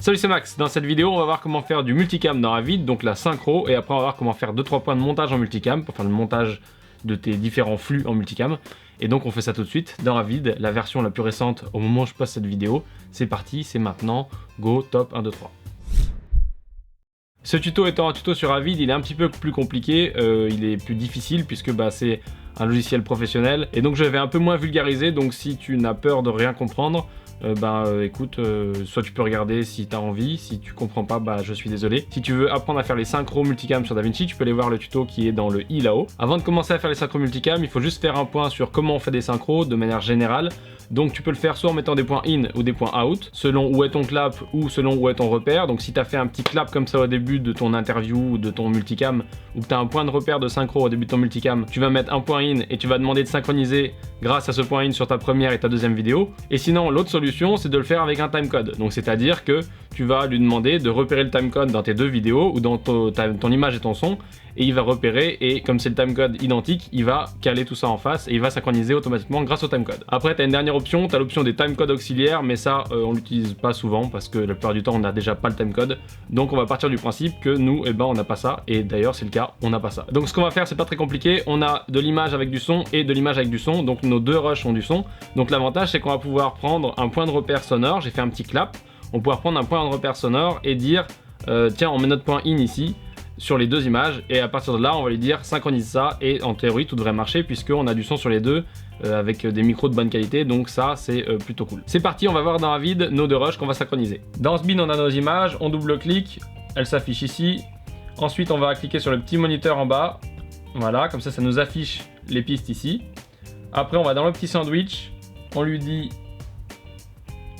Salut, c'est Max. Dans cette vidéo, on va voir comment faire du multicam dans Avid, donc la synchro, et après on va voir comment faire 2-3 points de montage en multicam pour faire le montage de tes différents flux en multicam. Et donc on fait ça tout de suite dans Avid, la version la plus récente au moment où je poste cette vidéo. C'est parti, c'est maintenant, go, top, 1, 2, 3. Ce tuto étant un tuto sur Avid, il est un petit peu plus compliqué, il est plus difficile puisque c'est un logiciel professionnel. Et donc je vais un peu moins vulgariser, donc si tu n'as peur de rien comprendre, écoute, soit tu peux regarder si tu as envie, si tu comprends pas, je suis désolé. Si tu veux apprendre à faire les synchros multicam sur DaVinci, tu peux aller voir le tuto qui est dans le i là-haut. Avant de commencer à faire les synchros multicam, il faut juste faire un point sur comment on fait des synchros de manière générale. Donc tu peux le faire soit en mettant des points in ou des points out, selon où est ton clap ou selon où est ton repère. Donc si tu as fait un petit clap comme ça au début de ton interview ou de ton multicam, ou que tu as un point de repère de synchro au début de ton multicam, tu vas mettre un point in et tu vas demander de synchroniser grâce à ce point in sur ta première et ta deuxième vidéo. Et sinon, l'autre solution, c'est de le faire avec un timecode. Donc c'est-à-dire que tu vas lui demander de repérer le timecode dans tes deux vidéos ou dans ton image et ton son, et il va repérer, et comme c'est le timecode identique, il va caler tout ça en face et il va synchroniser automatiquement grâce au timecode. Après, tu as une dernière option, tu as l'option des timecodes auxiliaires, mais ça, on l'utilise pas souvent parce que la plupart du temps, on n'a déjà pas le timecode. Donc on va partir du principe que nous, on n'a pas ça, et d'ailleurs c'est le cas, on n'a pas ça. Donc ce qu'on va faire, c'est pas très compliqué, on a de l'image avec du son et de l'image avec du son, donc nos deux rushs ont du son. Donc l'avantage, c'est qu'on va pouvoir prendre un point de repère sonore, j'ai fait un petit clap, on va pouvoir prendre un point de repère sonore et dire, tiens, on met notre point in ici, sur les deux images, et à partir de là on va lui dire synchronise ça, et en théorie tout devrait marcher puisqu'on a du son sur les deux avec des micros de bonne qualité, donc ça c'est plutôt cool. C'est parti, on va voir dans Avid nos deux rushs qu'on va synchroniser. Dans ce bin on a nos images, on double-clique, elles s'affichent ici. Ensuite on va cliquer sur le petit moniteur en bas, voilà, comme ça nous affiche les pistes ici. Après on va dans le petit sandwich, on lui dit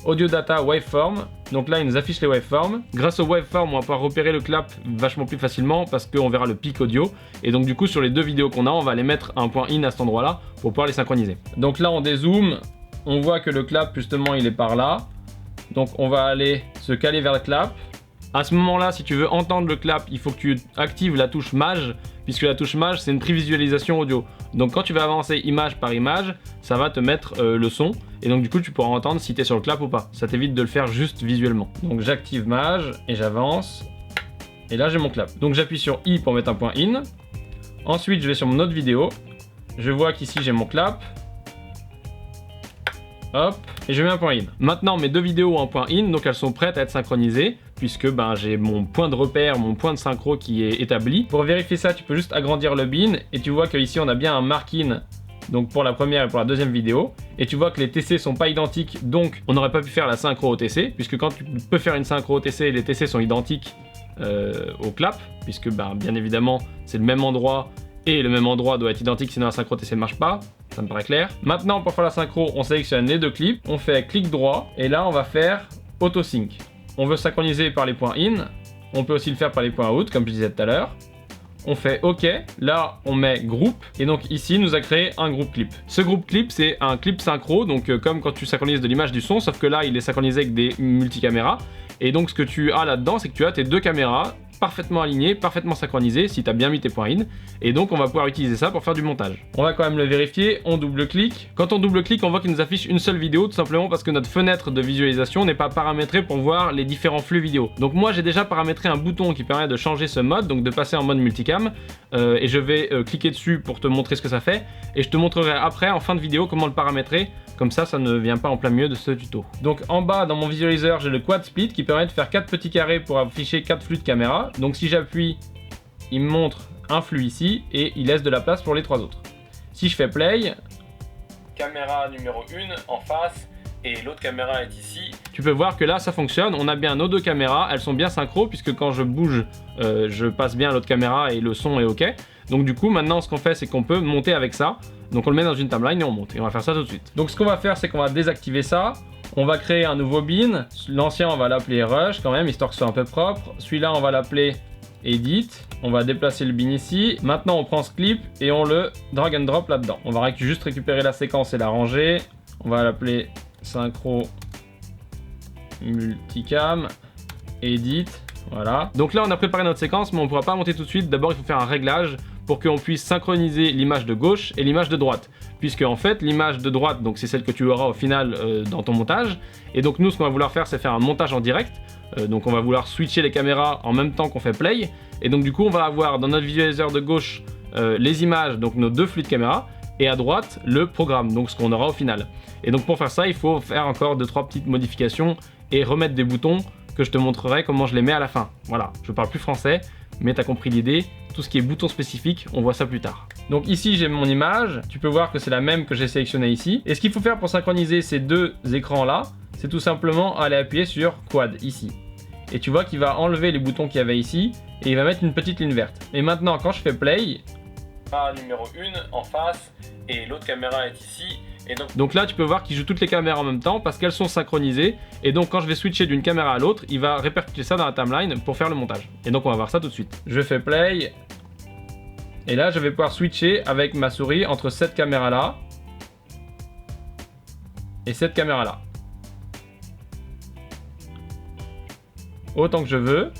audio data waveform, donc là il nous affiche les waveforms. Grâce aux waveforms on va pouvoir repérer le clap vachement plus facilement parce qu'on verra le pic audio, et donc du coup sur les deux vidéos qu'on a, on va les mettre un point in à cet endroit là pour pouvoir les synchroniser. Donc là on dézoome, on voit que le clap justement il est par là, donc on va aller se caler vers le clap. À ce moment là, si tu veux entendre le clap, il faut que tu actives la touche mage, puisque la touche mage c'est une prévisualisation audio. Donc quand tu vas avancer image par image, ça va te mettre le son, et donc du coup tu pourras entendre si tu es sur le clap ou pas. Ça t'évite de le faire juste visuellement. Donc j'active mage et j'avance, et là j'ai mon clap. Donc j'appuie sur I pour mettre un point in. Ensuite je vais sur mon autre vidéo, je vois qu'ici j'ai mon clap. Hop, et je mets un point in. Maintenant mes deux vidéos ont un point in, donc elles sont prêtes à être synchronisées, puisque j'ai mon point de repère, mon point de synchro qui est établi. Pour vérifier ça, tu peux juste agrandir le bin, et tu vois qu'ici on a bien un mark in, donc pour la première et pour la deuxième vidéo, et tu vois que les TC sont pas identiques, donc on n'aurait pas pu faire la synchro au TC, puisque quand tu peux faire une synchro au TC, les TC sont identiques au clap, puisque bien évidemment c'est le même endroit, et le même endroit doit être identique, sinon la synchro TC ne marche pas. Ça me paraît clair. Maintenant, pour faire la synchro, on sélectionne les deux clips, on fait clic droit, et là on va faire auto sync. On veut synchroniser par les points in, on peut aussi le faire par les points out, comme je disais tout à l'heure. On fait OK, là on met groupe, et donc ici nous a créé un groupe clip. Ce groupe clip c'est un clip synchro, donc comme quand tu synchronises de l'image du son, sauf que là il est synchronisé avec des multicaméras, et donc ce que tu as là-dedans c'est que tu as tes deux caméras parfaitement alignées, parfaitement synchronisées si tu as bien mis tes points in, et donc on va pouvoir utiliser ça pour faire du montage. On va quand même le vérifier, on double-clique. Quand on double-clique, on voit qu'il nous affiche une seule vidéo, tout simplement parce que notre fenêtre de visualisation n'est pas paramétrée pour voir les différents flux vidéo. Donc moi j'ai déjà paramétré un bouton qui permet de changer ce mode, donc de passer en mode multicam, et je vais cliquer dessus pour te montrer ce que ça fait, et je te montrerai après en fin de vidéo comment le paramétrer. Comme ça ne vient pas en plein milieu de ce tuto. Donc en bas dans mon visualiseur, j'ai le quad split qui permet de faire 4 petits carrés pour afficher 4 flux de caméra. Donc si j'appuie, il me montre un flux ici et il laisse de la place pour les 3 autres. Si je fais play, caméra numéro 1 en face et l'autre caméra est ici. Tu peux voir que là ça fonctionne, on a bien nos deux caméras, elles sont bien synchro puisque quand je bouge, je passe bien à l'autre caméra et le son est ok. Donc du coup maintenant ce qu'on fait c'est qu'on peut monter avec ça. Donc on le met dans une timeline et on monte, et on va faire ça tout de suite. Donc ce qu'on va faire c'est qu'on va désactiver ça, on va créer un nouveau bin, l'ancien on va l'appeler rush quand même, histoire que ce soit un peu propre. Celui-là on va l'appeler edit, on va déplacer le bin ici. Maintenant on prend ce clip et on le drag and drop là-dedans. On va juste récupérer la séquence et la ranger, on va l'appeler synchro multicam, edit, voilà. Donc là on a préparé notre séquence mais on ne pourra pas monter tout de suite, d'abord il faut faire un réglage pour qu'on puisse synchroniser l'image de gauche et l'image de droite. Puisque en fait l'image de droite, donc c'est celle que tu auras au final dans ton montage. Et donc nous ce qu'on va vouloir faire c'est faire un montage en direct. Donc on va vouloir switcher les caméras en même temps qu'on fait play. Et donc du coup on va avoir dans notre visualiseur de gauche les images, donc nos deux flux de caméra, et à droite le programme, donc ce qu'on aura au final. Et donc pour faire ça, il faut faire encore 2-3 petites modifications et remettre des boutons que je te montrerai comment je les mets à la fin. Voilà, je parle plus français, mais tu as compris l'idée. Tout ce qui est bouton spécifique, on voit ça plus tard. Donc ici j'ai mon image, tu peux voir que c'est la même que j'ai sélectionnée ici. Et ce qu'il faut faire pour synchroniser ces deux écrans là, c'est tout simplement aller appuyer sur Quad ici. Et tu vois qu'il va enlever les boutons qu'il y avait ici et il va mettre une petite ligne verte. Et maintenant quand je fais play, numéro 1 en face et l'autre caméra est ici. Et donc là tu peux voir qu'il joue toutes les caméras en même temps parce qu'elles sont synchronisées. Et donc quand je vais switcher d'une caméra à l'autre, il va répercuter ça dans la timeline pour faire le montage. Et donc on va voir ça tout de suite. Je fais play. Et là je vais pouvoir switcher avec ma souris entre cette caméra là et cette caméra là. Autant que je veux.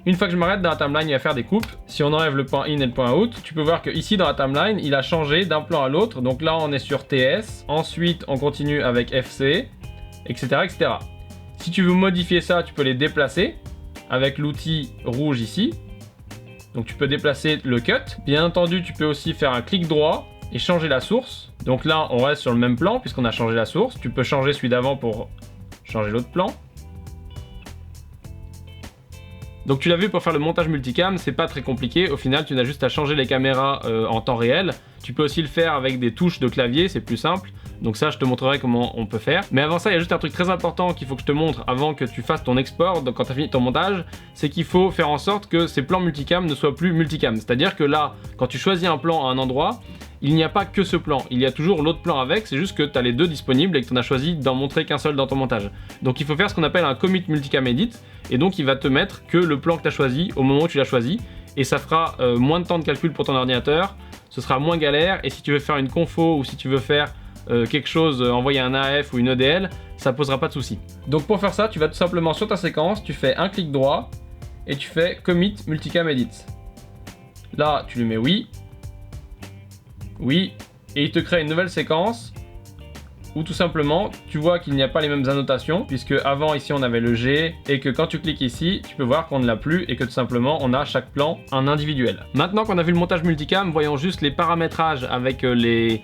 Une fois que je m'arrête dans la timeline, il va faire des coupes. Si on enlève le point in et le point out, tu peux voir que ici dans la timeline, il a changé d'un plan à l'autre. Donc là, on est sur TS. Ensuite, on continue avec FC, etc., etc. Si tu veux modifier ça, tu peux les déplacer avec l'outil rouge ici. Donc tu peux déplacer le cut. Bien entendu, tu peux aussi faire un clic droit et changer la source. Donc là, on reste sur le même plan puisqu'on a changé la source. Tu peux changer celui d'avant pour changer l'autre plan. Donc tu l'as vu, pour faire le montage multicam, c'est pas très compliqué. Au final, tu n'as juste à changer les caméras en temps réel. Tu peux aussi le faire avec des touches de clavier, c'est plus simple. Donc ça, je te montrerai comment on peut faire. Mais avant ça, il y a juste un truc très important qu'il faut que je te montre avant que tu fasses ton export. Donc quand tu as fini ton montage, c'est qu'il faut faire en sorte que ces plans multicam ne soient plus multicam. C'est-à-dire que là, quand tu choisis un plan à un endroit, il n'y a pas que ce plan, il y a toujours l'autre plan avec, c'est juste que tu as les deux disponibles et que tu en as choisi d'en montrer qu'un seul dans ton montage. Donc il faut faire ce qu'on appelle un commit multicam edit, et donc il va te mettre que le plan que tu as choisi au moment où tu l'as choisi, et ça fera moins de temps de calcul pour ton ordinateur, ce sera moins galère, et si tu veux faire une confo ou si tu veux faire quelque chose, envoyer un AF ou une EDL, ça posera pas de souci. Donc pour faire ça, tu vas tout simplement sur ta séquence, tu fais un clic droit, et tu fais commit multicam edit. Là, tu lui mets oui. Oui, et il te crée une nouvelle séquence où tout simplement tu vois qu'il n'y a pas les mêmes annotations puisque avant ici on avait le G et que quand tu cliques ici tu peux voir qu'on ne l'a plus et que tout simplement on a chaque plan en individuel. Maintenant qu'on a vu le montage multicam, voyons juste les paramétrages avec les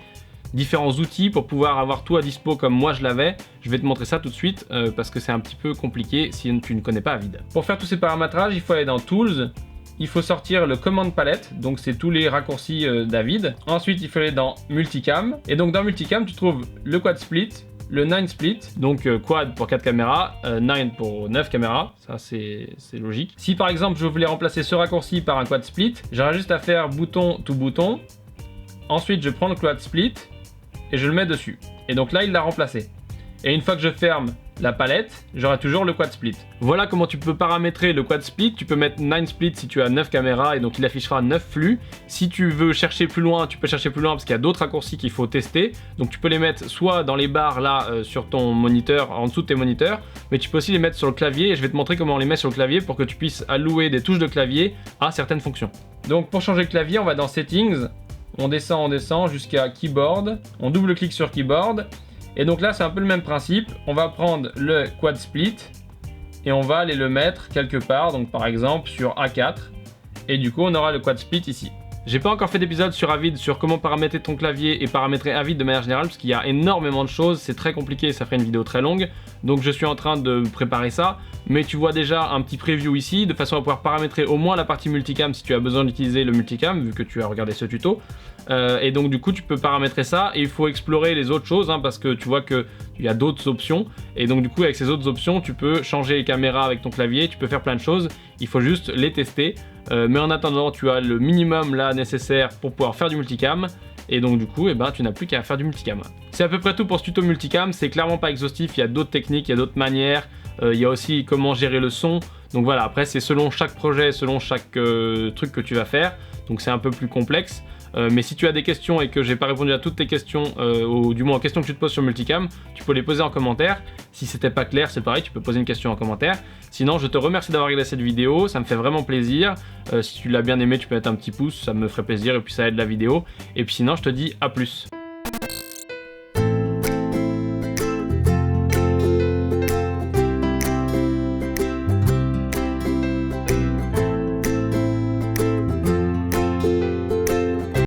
différents outils pour pouvoir avoir tout à dispo comme moi je l'avais. Je vais te montrer ça tout de suite parce que c'est un petit peu compliqué si tu ne connais pas Avid. Pour faire tous ces paramétrages, il faut aller dans Tools. Il faut sortir le Command Palette, donc c'est tous les raccourcis d'Avid. Ensuite, il faut aller dans Multicam. Et donc dans Multicam, tu trouves le Quad Split, le 9 Split, donc Quad pour 4 caméras, 9 pour 9 caméras, ça c'est logique. Si par exemple je voulais remplacer ce raccourci par un Quad Split, j'aurais juste à faire bouton to bouton. Ensuite, je prends le Quad Split et je le mets dessus. Et donc là, il l'a remplacé. Et une fois que je ferme la palette, j'aurai toujours le Quad Split. Voilà comment tu peux paramétrer le Quad Split. Tu peux mettre 9 Split si tu as 9 caméras et donc il affichera 9 flux. Si tu veux chercher plus loin, tu peux chercher plus loin parce qu'il y a d'autres raccourcis qu'il faut tester. Donc tu peux les mettre soit dans les barres là sur ton moniteur, en dessous de tes moniteurs, mais tu peux aussi les mettre sur le clavier et je vais te montrer comment on les met sur le clavier pour que tu puisses allouer des touches de clavier à certaines fonctions. Donc pour changer le clavier, on va dans Settings, on descend jusqu'à Keyboard, on double-clique sur Keyboard. Et donc là c'est un peu le même principe, on va prendre le Quad Split et on va aller le mettre quelque part, donc par exemple sur A4, et du coup on aura le Quad Split ici. J'ai pas encore fait d'épisode sur Avid sur comment paramétrer ton clavier et paramétrer Avid de manière générale parce qu'il y a énormément de choses, c'est très compliqué, ça ferait une vidéo très longue, donc je suis en train de préparer ça, mais tu vois déjà un petit preview ici de façon à pouvoir paramétrer au moins la partie multicam si tu as besoin d'utiliser le multicam vu que tu as regardé ce tuto. Et donc du coup tu peux paramétrer ça et il faut explorer les autres choses parce que tu vois qu'il y a d'autres options et donc du coup avec ces autres options tu peux changer les caméras avec ton clavier, tu peux faire plein de choses, il faut juste les tester. Mais en attendant tu as le minimum là nécessaire pour pouvoir faire du multicam et donc du coup tu n'as plus qu'à faire du multicam. C'est à peu près tout pour ce tuto multicam, c'est clairement pas exhaustif, il y a d'autres techniques, il y a d'autres manières, il y a aussi comment gérer le son. Donc voilà, après c'est selon chaque projet, selon chaque truc que tu vas faire, donc c'est un peu plus complexe. Mais si tu as des questions et que j'ai pas répondu à toutes tes questions, ou du moins aux questions que tu te poses sur multicam, tu peux les poser en commentaire. Si c'était pas clair, c'est pareil, tu peux poser une question en commentaire. Sinon, je te remercie d'avoir regardé cette vidéo, ça me fait vraiment plaisir. Si tu l'as bien aimé, tu peux mettre un petit pouce, ça me ferait plaisir et puis ça aide la vidéo. Et puis sinon, je te dis à plus.